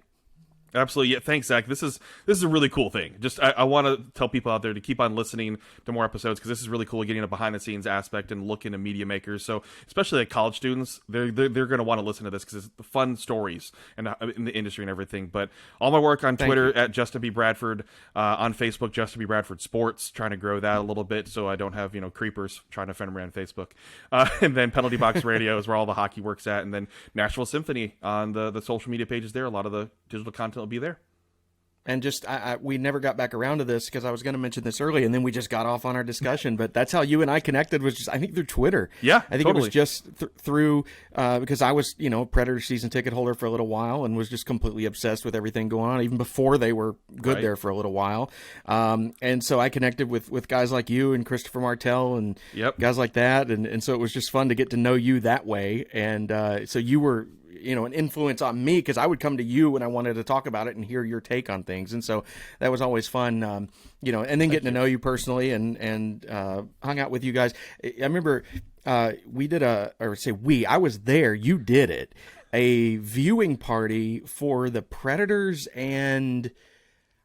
Speaker 2: Absolutely. Yeah, thanks, Zach. This is a really cool thing. Just I want to tell people out there to keep on listening to more episodes, because this is really cool, getting a behind the scenes aspect and look into media makers. So especially like college students, they're going to want to listen to this because it's fun stories and in the industry and everything. But all my work on Twitter at Justin B. Bradford, on Facebook Justin B. Bradford Sports, trying to grow that a little bit so I don't have creepers trying to offend me on Facebook. And then Penalty Box Radio is where all the hockey works at, and then Nashville Symphony on the social media pages there. A lot of the digital content will be there.
Speaker 1: And just, we never got back around to this because I was going to mention this early, and then we just got off on our discussion. But that's how you and I connected, was just, I think, through Twitter.
Speaker 2: Yeah,
Speaker 1: I think totally. It was just through, because I was, Predator season ticket holder for a little while and was just completely obsessed with everything going on, even before they were good there for a little while. And so I connected with guys like you and Christopher Martell and guys like that. And so it was just fun to get to know you that way. And so you were, an influence on me, because I would come to you when I wanted to talk about it and hear your take on things. And so that was always fun, and then getting to know you personally and hung out with you guys. I remember we did I was there, you did it, a viewing party for the Predators and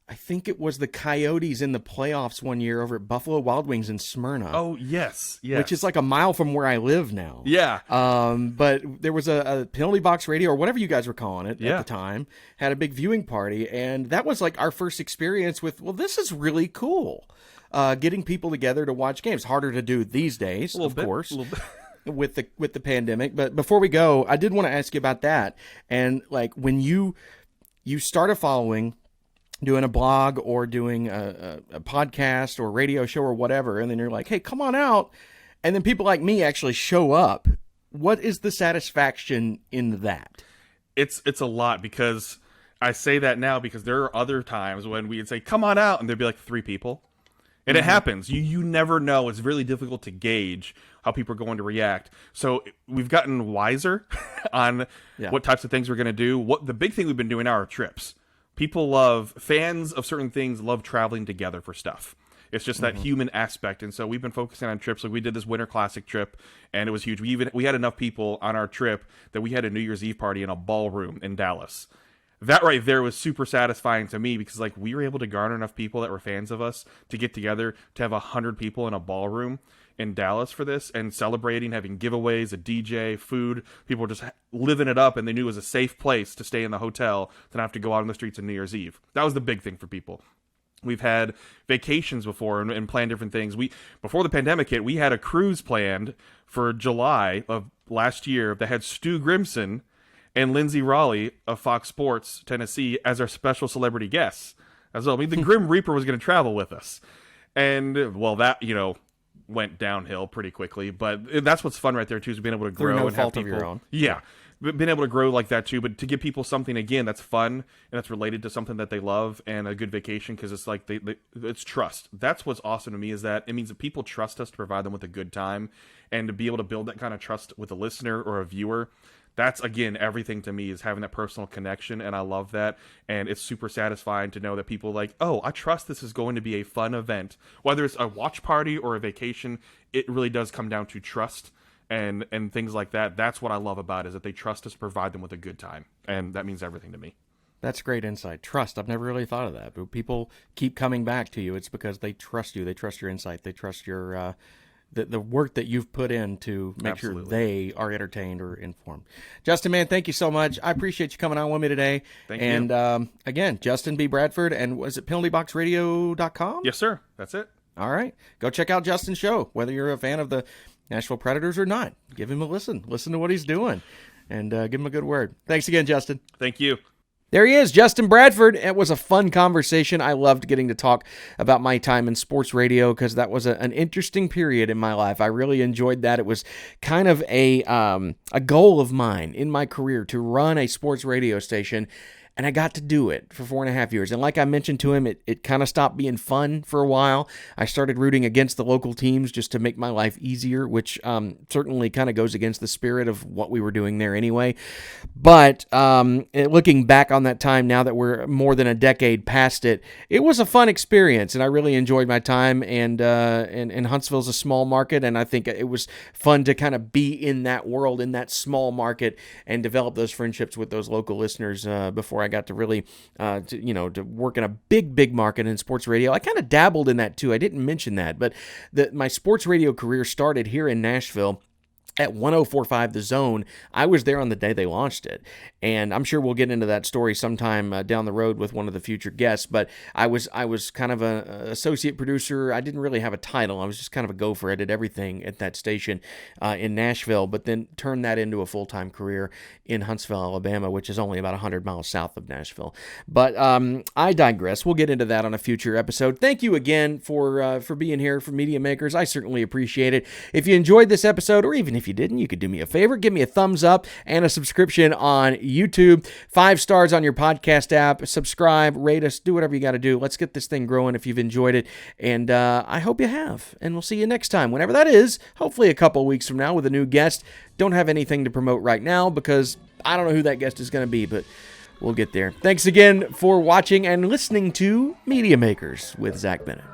Speaker 1: I think it was the Coyotes in the playoffs one year over at Buffalo Wild Wings in Smyrna.
Speaker 2: Oh, yes.
Speaker 1: Which is like a mile from where I live now.
Speaker 2: Yeah.
Speaker 1: But there was a Penalty Box Radio, or whatever you guys were calling it at the time, had a big viewing party. And that was like our first experience with, this is really cool. Getting people together to watch games. Harder to do these days, of course. with the pandemic. But before we go, I did want to ask you about that. And like when you started following, doing a blog or doing a podcast or radio show or whatever, and then you're like, hey, come on out. And then people like me actually show up. What is the satisfaction in that?
Speaker 2: It's a lot, because I say that now because there are other times when we'd say, come on out, and there'd be like 3 people. And it happens. You never know. It's really difficult to gauge how people are going to react. So we've gotten wiser on what types of things we're going to do. The big thing we've been doing now are trips. Fans of certain things love traveling together for stuff. It's just that human aspect. And so we've been focusing on trips. Like we did this Winter Classic trip, and it was huge. We had enough people on our trip that we had a New Year's Eve party in a ballroom in Dallas. That right there was super satisfying to me, because like we were able to garner enough people that were fans of us to get together to have 100 people in a ballroom in Dallas for this, and celebrating, having giveaways, a DJ, food. People were just living it up, and they knew it was a safe place to stay in the hotel to not have to go out on the streets on New Year's Eve. That was the big thing for people. We've had vacations before and planned different things. Before the pandemic hit, we had a cruise planned for July of last year that had Stu Grimson and Lindsay Raleigh of Fox Sports Tennessee as our special celebrity guests as well. I mean, the Grim Reaper was going to travel with us. And, well, that, went downhill pretty quickly. But that's what's fun right there, too, is being able to grow
Speaker 1: no
Speaker 2: and
Speaker 1: fault
Speaker 2: have people.
Speaker 1: Of your own.
Speaker 2: Yeah. Being able to grow like that, too. But to give people something, again, that's fun and that's related to something that they love, and a good vacation, because it's like it's trust. That's what's awesome to me, is that it means that people trust us to provide them with a good time, and to be able to build that kind of trust with a listener or a viewer. That's, again, everything to me, is having that personal connection, and I love that. And it's super satisfying to know that people are like, oh, I trust this is going to be a fun event. Whether it's a watch party or a vacation, it really does come down to trust and things like that. That's what I love about it, is that they trust us to provide them with a good time. And that means everything to me.
Speaker 1: That's great insight. Trust. I've never really thought of that. But people keep coming back to you. It's because they trust you. They trust your insight. They trust your... The work that you've put in to make sure they are entertained or informed. Justin, man, thank you so much. I appreciate you coming on with me today.
Speaker 2: Thank you.
Speaker 1: And again, Justin B. Bradford, and was it penaltyboxradio.com?
Speaker 2: Yes, sir. That's it.
Speaker 1: All right. Go check out Justin's show, whether you're a fan of the Nashville Predators or not. Give him a listen. Listen to what he's doing, and give him a good word. Thanks again, Justin.
Speaker 2: Thank you.
Speaker 1: There he is, Justin Bradford. It was a fun conversation. I loved getting to talk about my time in sports radio, because that was an interesting period in my life. I really enjoyed that. It was kind of a goal of mine in my career to run a sports radio station, and I got to do it for 4.5 years. And like I mentioned to him, it kind of stopped being fun for a while. I started rooting against the local teams just to make my life easier, which certainly kind of goes against the spirit of what we were doing there anyway. But looking back on that time, now that we're more than a decade past it, it was a fun experience, and I really enjoyed my time. And Huntsville's a small market, and I think it was fun to kind of be in that world, in that small market, and develop those friendships with those local listeners before I got to really, to work in a big market in sports radio. I kind of dabbled in that too. I didn't mention that, but my sports radio career started here in Nashville at 104.5 The Zone. I was there on the day they launched it, and I'm sure we'll get into that story sometime down the road with one of the future guests, but I was kind of an associate producer. I didn't really have a title. I was just kind of a gopher. I did everything at that station in Nashville, but then turned that into a full-time career in Huntsville, Alabama, which is only about 100 miles south of Nashville. But I digress. We'll get into that on a future episode. Thank you again for being here for Media Makers. I certainly appreciate it. If you enjoyed this episode, or even if you didn't, you could do me a favor. Give me a thumbs up and a subscription on YouTube. 5 stars on your podcast app. Subscribe, rate us, do whatever you got to do. Let's get this thing growing if you've enjoyed it. And I hope you have. And we'll see you next time, whenever that is. Hopefully a couple weeks from now with a new guest. Don't have anything to promote right now because I don't know who that guest is going to be, but we'll get there. Thanks again for watching and listening to Media Makers with Zach Bennett.